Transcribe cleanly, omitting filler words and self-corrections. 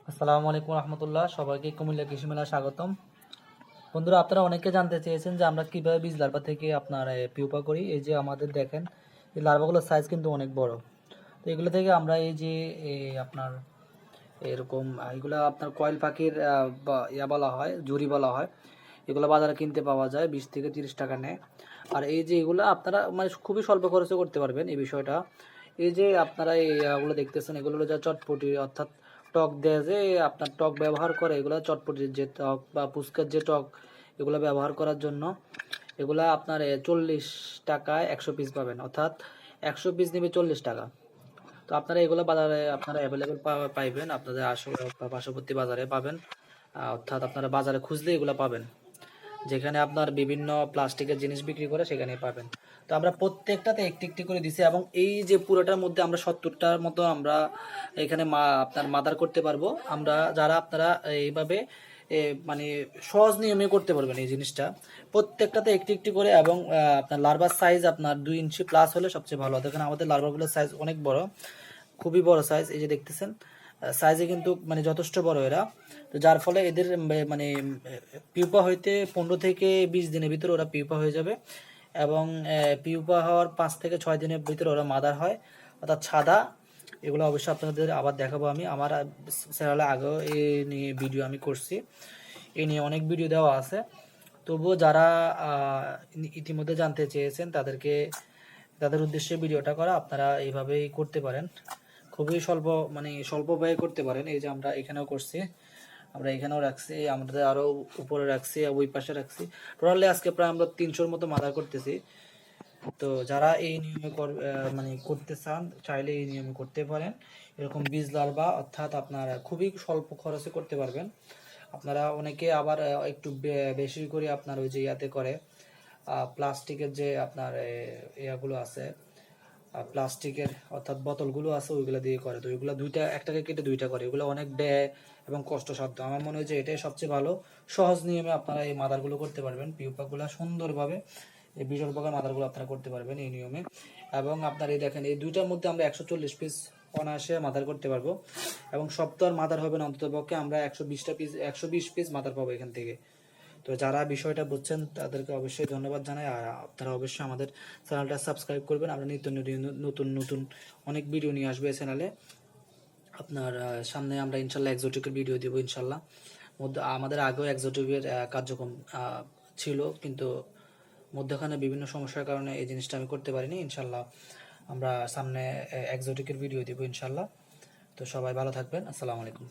আসসালামু আলাইকুম রহমতুল্লাহ, সবাইকে কুমিল্লা কৃষি মেলা স্বাগতম। বন্ধুরা, আপনারা অনেকে জানতে চেয়েছেন যে আমরা কিভাবে বীজ লার্ভা থেকে আপনার পিউপা করি। এই যে আমাদের দেখেন, এই লার্ভাগুলোর সাইজ কিন্তু অনেক বড়। তো এগুলো থেকে আমরা এই যে আপনার এরকম এগুলো আপনার কয়েল পাখির ইয়া বলা হয়, জুরি বলা হয়। এগুলো বাজারে কিনতে পাওয়া যায়, 20 থেকে 30 টাকা নেয়। আর এই যে এগুলো আপনারা মানে খুবই স্বল্প খরচে করতে পারবেন এই বিষয়টা। এই যে আপনারা এইগুলো দেখতেছেন, এগুলো হলো যা চটপটি, অর্থাৎ টক দেয় যে আপনার টক ব্যবহার করে, এগুলো চটপটির যে টক বা ফুচকার যে টক, এগুলো ব্যবহার করার জন্য এগুলা আপনার 40 টাকায় 100 পিস পাবেন, অর্থাৎ 100 পিস নেবে 40 টাকা। তো আপনারা এগুলো বাজারে আপনারা অ্যাভেলেবেল পাইবেন, আপনাদের পার্শ্ববর্তী বাজারে পাবেন। অর্থাৎ আপনারা বাজারে খুঁজলে এগুলো পাবেন, যেখানে আপনার বিভিন্ন প্লাস্টিকের জিনিস বিক্রি করে সেখানেই পাবেন। তো আমরা প্রত্যেকটাতে একটি একটি করে দিছি, এবং এই যে পুরোটার মধ্যে আমরা 70টার মতো আমরা এখানে আপনার মাদার করতে পারবো। আমরা যারা আপনারা এইভাবে মানে সহজ নিয়মে করতে পারবেন এই জিনিসটা, প্রত্যেকটাতে একটি একটি করে। এবং আপনার লার্ভার সাইজ আপনার 2 ইঞ্চি প্লাস হলে সবচেয়ে ভালো। দেখেন আমাদের লার্ভাগুলোর সাইজ অনেক বড়, খুবই বড় সাইজ। এই যে দেখতেছেন, সাইজে কিন্তু মানে যথেষ্ট বড় এরা। তো যার ফলে এদের মানে পিউপা হইতে 15 থেকে 20 দিনের ভিতরে ওরা পিউপা হয়ে যাবে, এবং পিউপা হওয়ার 5 থেকে 6 দিনের ভিতরে ওরা মাদার হয়, অর্থাৎ ছাদা। এগুলো অবশ্যই আপনাদের আবার দেখাবো। আমি আমার চ্যানেলে আগেও এই নিয়ে ভিডিও আমি করছি, এই নিয়ে অনেক ভিডিও দেওয়া আছে। তবুও যারা ইতিমধ্যে জানতে চেয়েছেন তাদের উদ্দেশ্যে ভিডিওটা করা। আপনারা এইভাবেই করতে পারেন, খুবই স্বল্প ব্যয়ে করতে পারেন। এই যে আমরা এখানেও করছি, আমরা এখানেও রাখছি, আমাদের আরও উপরে রাখছি, ওই পাশে রাখছি। টোটালি আজকে প্রায় আমরা 300-র মতো মাদার করতেছি। তো যারা এই নিয়মে করতে চান, চাইলে এই নিয়মে করতে পারেন। এরকম বীজ লার্ভা, অর্থাৎ আপনারা খুবই স্বল্প খরচে করতে পারবেন। আপনারা অনেকে আবার একটু বেশি করে আপনার ওই যে ইয়াতে করে, প্লাস্টিকের যে আপনার ইয়াগুলো আছে, প্লাস্টিকের অর্থাৎ বোতলগুলো আছে, ওইগুলো দিয়ে করে। তো ওইগুলো একটাকে কেটে দুইটা করে, ওইগুলো অনেক ব্যয় এবং কষ্টসাধ্য। আমার মনে হয় যে এটাই সবচেয়ে ভালো, সহজ নিয়মে আপনারা এই মাদারগুলো করতে পারবেন। পিউপাগুলো সুন্দরভাবে, এই বিশাল প্রকার মাদারগুলো আপনারা করতে পারবেন এই নিয়মে। এবং আপনার এই দেখেন, এই দুইটার মধ্যে আমরা 140 পিস অনায়াসে মাদার করতে পারবো। এবং সব তো আর মাদার হবে না, অন্তত পক্ষে আমরা 120 পিস মাদার পাবো এখান থেকে। তো যারা বিষয়টা বুঝছেন তাদেরকে অবশ্যই ধন্যবাদ জানাই। আর আপনারা অবশ্যই আমাদের চ্যানেলটা সাবস্ক্রাইব করবেন। আমরা নিত্য নতুন নতুন অনেক ভিডিও নিয়ে আসবো এই চ্যানেলে। আপনার সামনে আমরা ইনশাল্লাহ এক্সোটিকের ভিডিও দিব ইনশাল্লাহ। আমাদের আগেও এক্সোটিকের কার্যক্রম ছিল, কিন্তু মধ্যখানে বিভিন্ন সমস্যার কারণে এই জিনিসটা আমি করতে পারিনি। ইনশাল্লাহ আমরা সামনে এক্সোটিকের ভিডিও দিব ইনশাল্লাহ। তো সবাই ভালো থাকবেন। আসসালামু আলাইকুম।